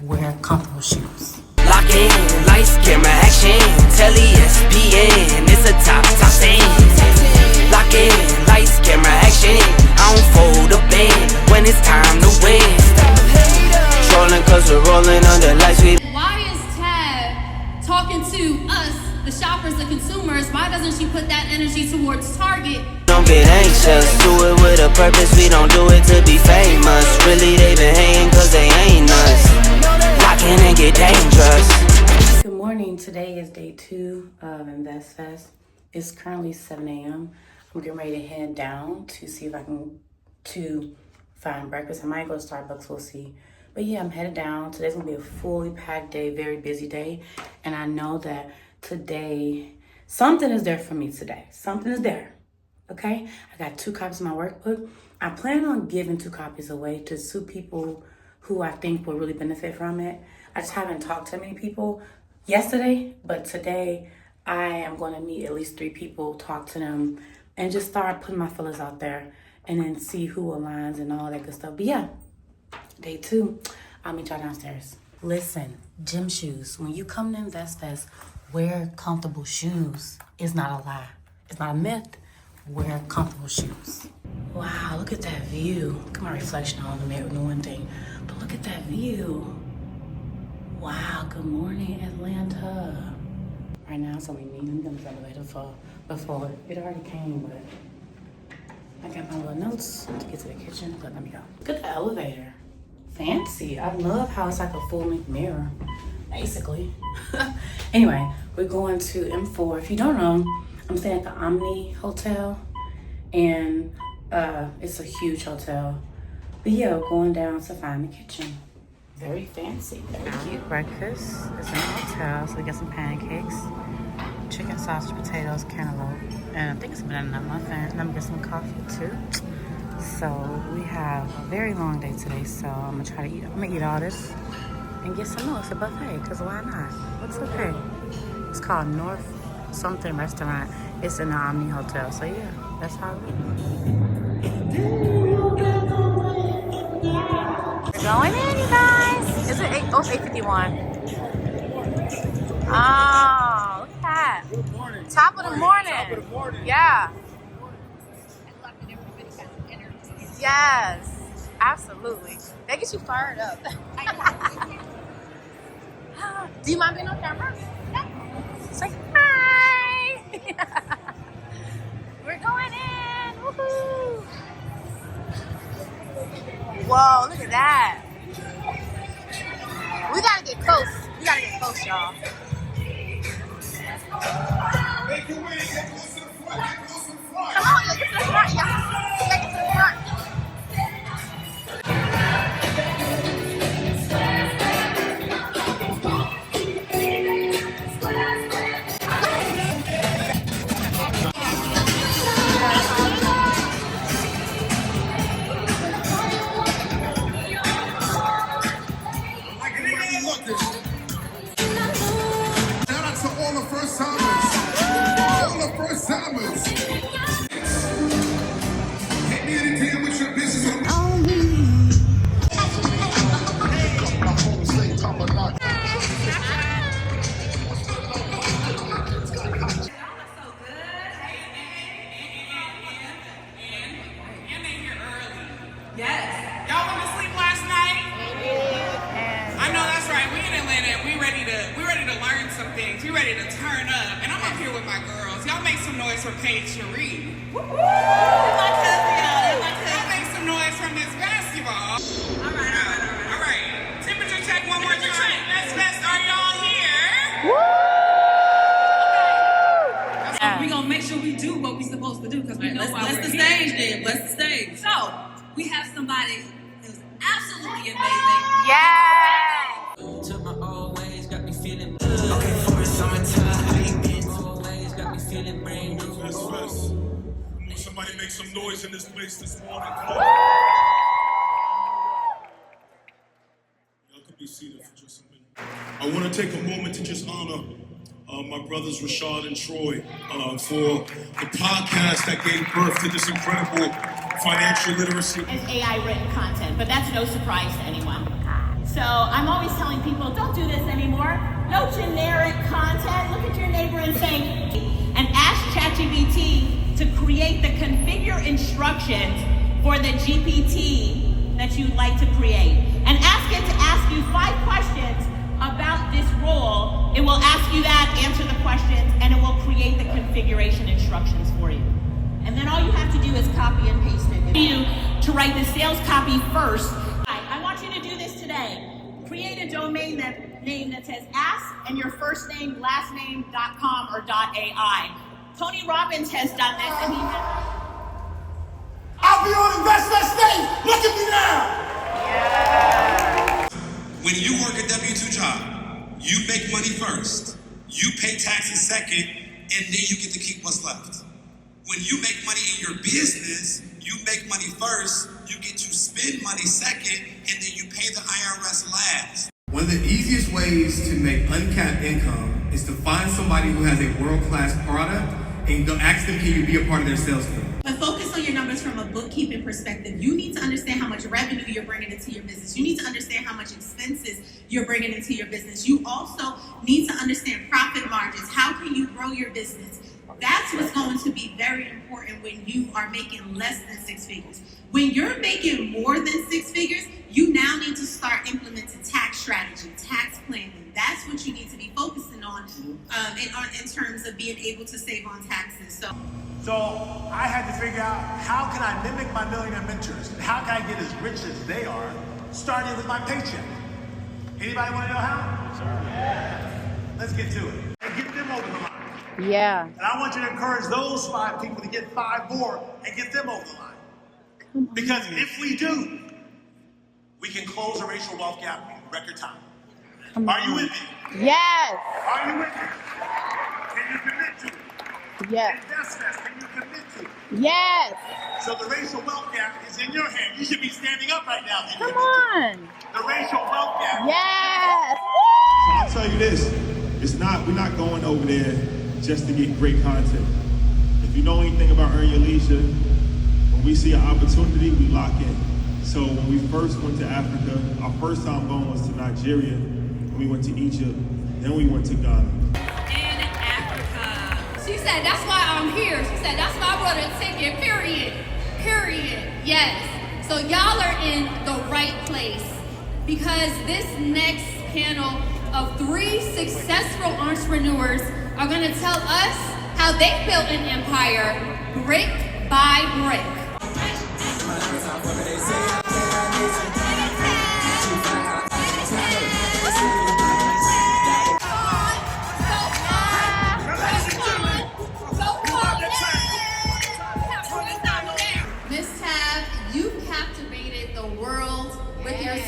Wear comfortable shoes. Lock in, lights, camera, action. Tell ESPN, it's a top scene. Lock in, lights, camera, action. I don't fold a band when it's time to win. Trolling cause we're rolling under lights. Why is Tab talking to us, the shoppers, the consumers? Why doesn't she put that energy towards Target? Don't get anxious, do it with a purpose. We don't do it to be famous. Really they been hating cause they ain't us. Lock in and get dangerous. Good morning. Today is day 2 of InvestFest. It's currently 7 a.m. I'm getting ready to head down to see if I can find breakfast. I might go to Starbucks, we'll see. But yeah, I'm headed down. Today's gonna be a fully packed day, very busy day. And I know that today, something is there for me today. Something is there, okay? I got 2 copies of my workbook. I plan on giving 2 copies away to 2 people who I think will really benefit from it. I just haven't talked to many people yesterday, but today I am going to meet at least 3 people, talk to them, and just start putting my feelers out there and then see who aligns and all that good stuff. But yeah, day 2, I'll meet y'all downstairs. Listen, gym shoes. When you come to InvestFest, wear comfortable shoes. It's not a lie. It's not a myth. Wear comfortable shoes. Wow, look at that view. Look at my reflection on the mirror, the one thing. But look at that view. Wow, good morning, Atlanta. Right now, it's only me. I'm gonna the elevator before it already came, but I got my little notes to get to the kitchen, but let me go. Look at the elevator. Fancy. I love how it's like a full-length mirror, basically. Anyway, we're going to M4. If you don't know, I'm staying at the Omni Hotel, and it's a huge hotel. But yeah, we're going down to find the kitchen. Very fancy, very cute. Breakfast is in the hotel, so we got some pancakes, chicken sausage, potatoes, cantaloupe, and I think it's a banana muffin. And I'm gonna get some coffee too. So we have a very long day today, so I'm gonna eat all this and get some more. It's a buffet, cause why not? Looks okay. It's called North something restaurant. It's in the Omni Hotel, so yeah, that's how it is. We're going in, you guys. Is it 8? Oh, it's 8:51. Oh, look at that. Good morning. Top of the morning. Top of the morning. Yeah. Yes, absolutely. They get you fired up. Do you mind being on camera? Yeah. Say hi. We're going in. Woohoo. Whoa, look at that. We gotta get close. We gotta get close, y'all. Make your way, get close to the front, get close to the front. Come on, let's get to the front, y'all. Let's get to the front. Like it when you look it. Shout out to all the first timers. All the first timers. Hit me in the DM with your business on Yes. Y'all went to sleep last night? I know that's right. We in Atlanta and we ready to learn some things. We ready to turn up. And I'm up here with my girls. Y'all make some noise for 𝐾𝐨𝐧'𝐭. Woo! My cousin, y'all. Y'all make some noise from this basketball. All right. Temperature check one more time. InvestFest, are y'all here? We gonna make sure we do what we supposed to do because we know why we're here. Bless the stage, then. Bless the stage. So we have somebody who's absolutely amazing. Yes. Took my always got me feeling good. Okay, for the summertime. Always got me feeling brand new. InvestFest. Somebody make some noise in this place this morning. Y'all could be seated for just a minute. I want to take a moment to just honor my brothers 𝐟𝐸 and Troy for the podcast that gave birth to this incredible financial literacy. As AI written content, but that's no surprise to anyone. So I'm always telling people, don't do this anymore. No generic content. Look at your neighbor and say, and ask ChatGPT to create the configure instructions for the GPT that you'd like to create. And ask it to ask you 5 questions about this role. It will ask you that, answer the questions, and it will create the configuration instructions for you. And then all you have to do is copy and paste it. You to write the sales copy first. I want you to do this today. Create a domain name that says ask and your first name, last name, .com or .ai. Tony Robbins has done this, and he has. I'll be on InvestFest stage. Look at me now. When you work a W-2 job, you make money first, you pay taxes second, and then you get to keep what's left. When you make money in your business, you make money first, you get to spend money second, and then you pay the IRS last. One of the easiest ways to make uncapped income is to find somebody who has a world-class product and go ask them, can you be a part of their sales team? But focus on your numbers from a bookkeeping perspective. You need to understand how much revenue you're bringing into your business. You need to understand how much expenses you're bringing into your business. You also need to understand profit margins. How can you grow your business? That's what's going to be very important when you are making less than 6 figures. When you're making more than 6 figures, you now need to start implementing tax strategy, tax planning. That's what you need to be focusing on in terms of being able to save on taxes. So I had to figure out, how can I mimic my millionaire mentors? And how can I get as rich as they are, starting with my paycheck? Anybody want to know how? Sure. Yeah. Let's get to it. And get them over the line. Yeah. And I want you to encourage those 5 people to get 5 more and get them over the line. Because if we do, we can close the racial wealth gap in record time. Are you with me? Yes. Are you with me? Can you commit to it? Yes. InvestFest, can you commit to it? Yes. So the racial wealth gap is in your hand. You should be standing up right now. Come on. The racial wealth gap. Yes. So I'll tell you this, we're not going over there just to get great content. If you know anything about Earn Your Leisure, when we see an opportunity, we lock in. So when we first went to Africa, our first time going was to Nigeria, and we went to Egypt, then we went to Ghana. She said, that's why I'm here. She said, that's why I brought a ticket, period. Period. Yes. So y'all are in the right place, because this next panel of 3 successful entrepreneurs are going to tell us how they built an empire brick by brick.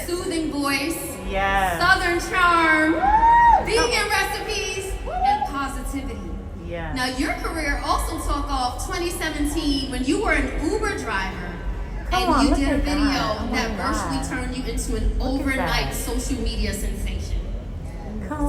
Soothing voice, yes. Southern charm, vegan recipes, and positivity. Yeah. Now your career also took off 2017 when you were an Uber driver, and you did a video that virtually turned you into an overnight social media sensation.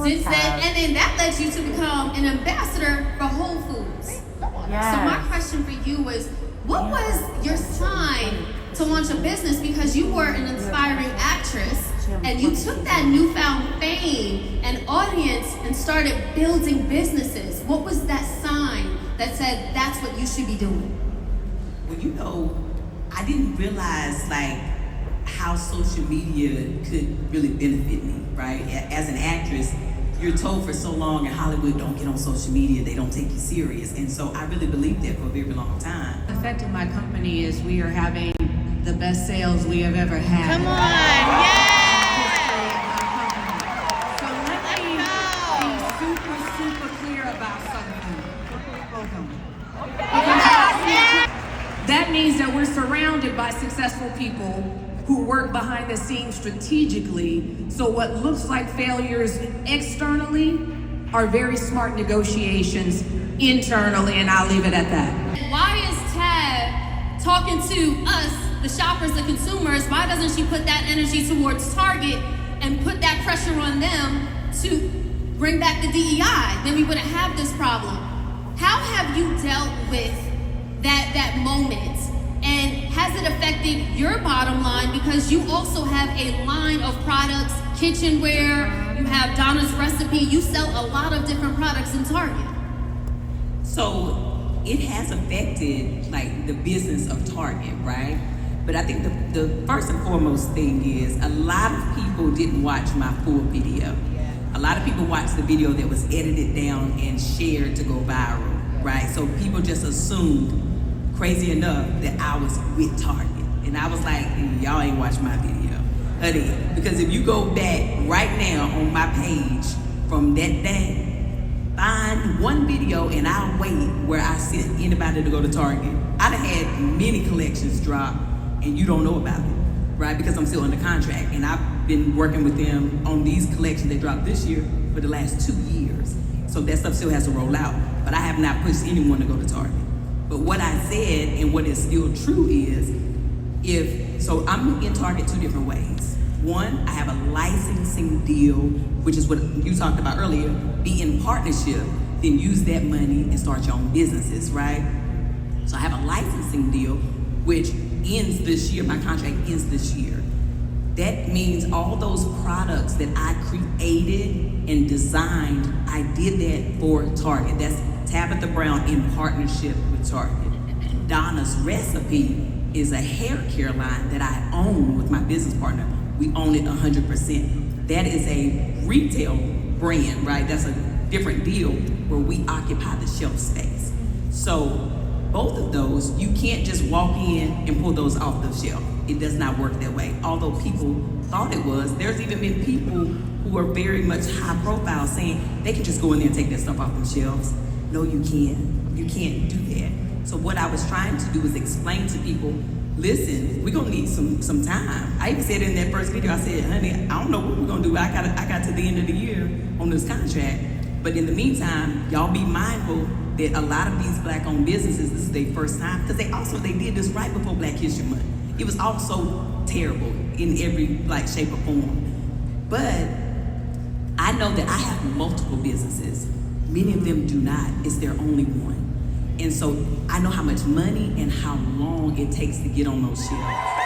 Since then, and then that led you to become an ambassador for Whole Foods. Yes. So my question for you was, what was your sign to launch a business? Because you were an inspiring actress, and you took that newfound fame and audience and started building businesses. What was that sign that said that's what you should be doing? Well, I didn't realize how social media could really benefit me, right? As an actress, you're told for so long in Hollywood, don't get on social media, they don't take you serious. And so I really believed that for a very long time. The effect of my company is we are having the best sales we have ever had. Come on, yeah! So let me be super clear about something. That means that we're surrounded by successful people who work behind the scenes strategically. So what looks like failures externally are very smart negotiations internally, and I'll leave it at that. Why is Tab talking to us, the shoppers, the consumers? Why doesn't she put that energy towards Target and put that pressure on them to bring back the DEI? Then we wouldn't have this problem. How have you dealt with that moment? And has it affected your bottom line? Because you also have a line of products, kitchenware, you have Donna's Recipe, you sell a lot of different products in Target. So it has affected like the business of Target, right? But I think the first and foremost thing is a lot of people didn't watch my full video. A lot of people watched the video that was edited down and shared to go viral, right? So people just assumed, crazy enough, that I was with Target. And I was like, y'all ain't watched my video. Honey, because if you go back right now on my page from that day, find one video and I'll wait where I sent anybody to go to Target. I'd have had many collections drop and you don't know about it, right? Because I'm still under contract and I've been working with them on these collections that dropped this year for the last 2 years. So that stuff still has to roll out, but I have not pushed anyone to go to Target. But what I said and what is still true is, so I'm in Target 2 different ways. One, I have a licensing deal, which is what you talked about earlier, be in partnership, then use that money and start your own businesses, right? So I have a licensing deal, which ends this year, my contract ends this year. That means all those products that I created and designed, I did that for Target. That's Tabitha Brown in partnership with Target. Donna's Recipe is a hair care line that I own with my business partner. We own it 100%. That is a retail brand, right? That's a different deal where we occupy the shelf space. So both of those, you can't just walk in and pull those off the shelf. It does not work that way. Although people thought it was, there's even been people who are very much high profile saying they can just go in there and take that stuff off the shelves. No, you can't. You can't do that. So what I was trying to do is explain to people, listen, we're gonna need some time. I even said in that first video, I said, honey, I don't know what we're gonna do. I got to the end of the year on this contract. But in the meantime, y'all be mindful that a lot of these Black-owned businesses, this is their first time, because they did this right before Black History Month. It was also terrible in every shape or form. But I know that I have multiple businesses. Many of them do not. It's their only one. And so I know how much money and how long it takes to get on those shelves.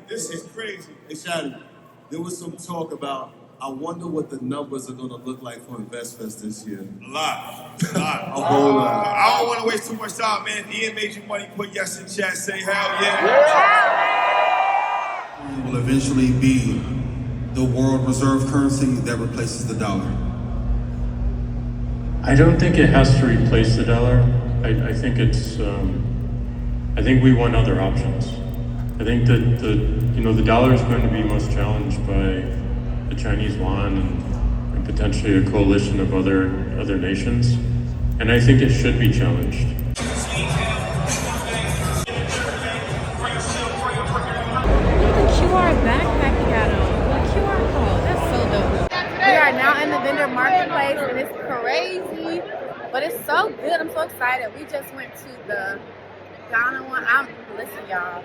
This is crazy. Hey, Shadi, there was some talk about, I wonder what the numbers are going to look like for InvestFest this year. A lot. A whole lot. I don't want to waste too much time, man. Ian made you money, put yes in chat, say hell yeah. Will eventually be the world reserve currency that replaces the dollar. I don't think it has to replace the dollar. I think it's, I think we want other options. I think that the dollar is going to be most challenged by the Chinese yuan and potentially a coalition of other nations, and I think it should be challenged. The QR backpack you got on, the QR code, that's so dope. We are now in the vendor marketplace and it's crazy, but it's so good. I'm so excited. We just went to the Ghana one. Listen, y'all.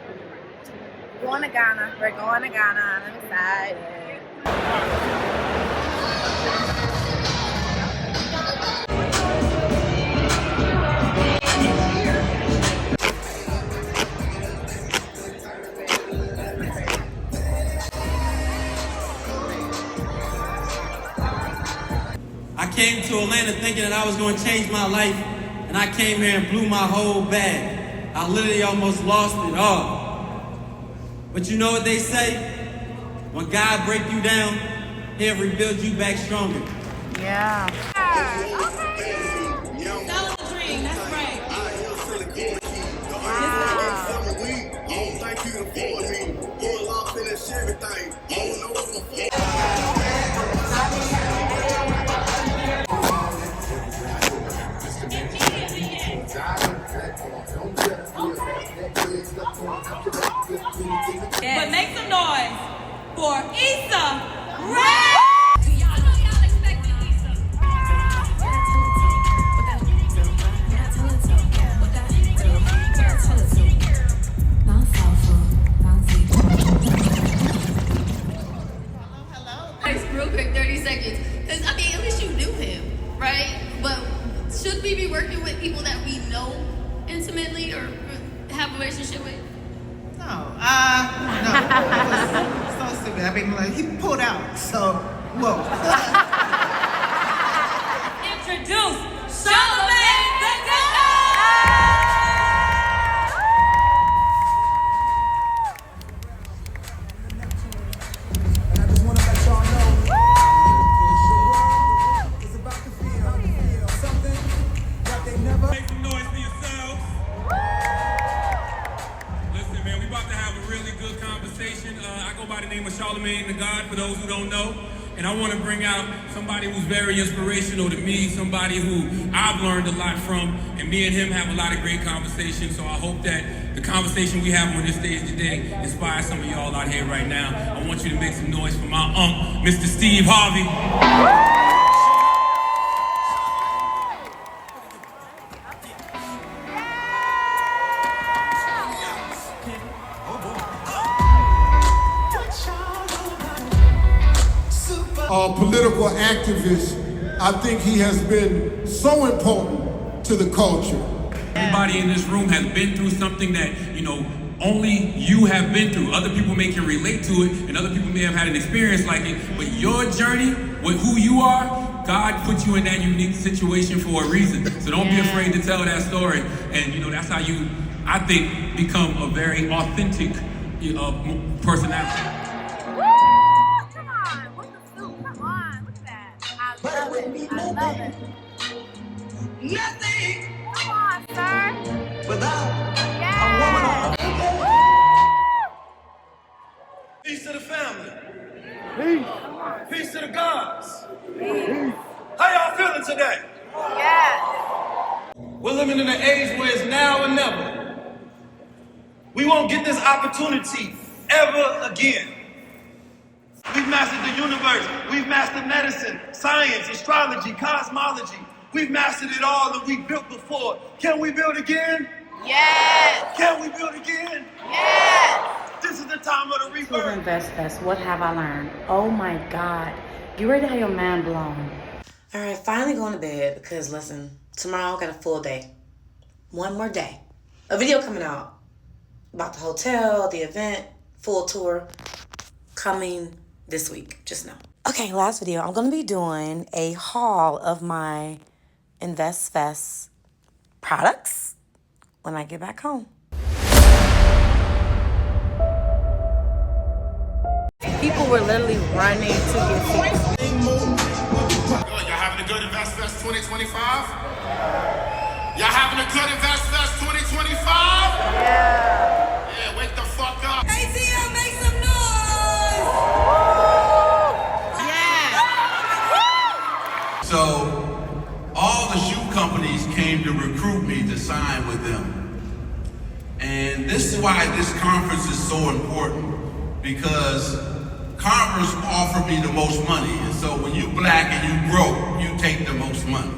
Going to Ghana. We're going to Ghana. I'm excited. I came to Atlanta thinking that I was going to change my life, and I came here and blew my whole bag. I literally almost lost it all. But you know what they say? When God break you down, he'll rebuild you back stronger. Yeah. Sell the dream, that's right. But make some noise. for Issa Rae. Real quick, 30 seconds. Because, I mean, at least you knew him, right? But should we be working with people that we know intimately or have a relationship with? No. It was so stupid. I mean, like, he pulled out, so, whoa. Introduce 𝐿𝐵𝐿𝐵𝐿 the God! Make some noise for yourselves. Listen, man, we about to have a really good conversation. I go by the name of 𝐿𝐵𝐿𝐵𝐿 the God, for those who don't know. And I want to bring out somebody who's very inspirational to me, somebody who I've learned a lot from, and me and him have a lot of great conversations. So I hope that the conversation we have on this stage today inspires some of y'all out here right now. I want you to make some noise for my uncle, Mr. Steve Harvey. Political activist, I think he has been so important to the culture. Everybody in this room has been through something that, you know, only you have been through. Other people may can relate to it, and other people may have had an experience like it, but your journey with who you are, God put you in that unique situation for a reason. So don't be afraid to tell that story. And, you know, that's how you, I think, become a very authentic personality. Nothing. Come on, sir. Without a woman. Peace to the family. Peace. Peace to the gods. Peace. How y'all feeling today? Yeah. We're living in an age where it's now or never. We won't get this opportunity ever again. We've mastered the universe. We've mastered medicine, science, astrology, cosmology. We've mastered it all that we built before. Can we build again? Yes. Can we build again? Yes. This is the time of the rebirth. InvestFest, what have I learned? Oh my God. You ready to have your mind blown? All right, finally going to bed because listen, tomorrow I got a full day. One more day. A video coming out about the hotel, the event, full tour, coming this week, just know. Okay, last video. I'm going to be doing a haul of my InvestFest products when I get back home. People were literally running to get tickets. Y'all having a good InvestFest 2025? Y'all having a good InvestFest 2025? Yeah, wake the fuck up. ATL, make some noise! So, all the shoe companies came to recruit me to sign with them. And this is why this conference is so important, because Congress offered me the most money. And so when you black and you broke, you take the most money.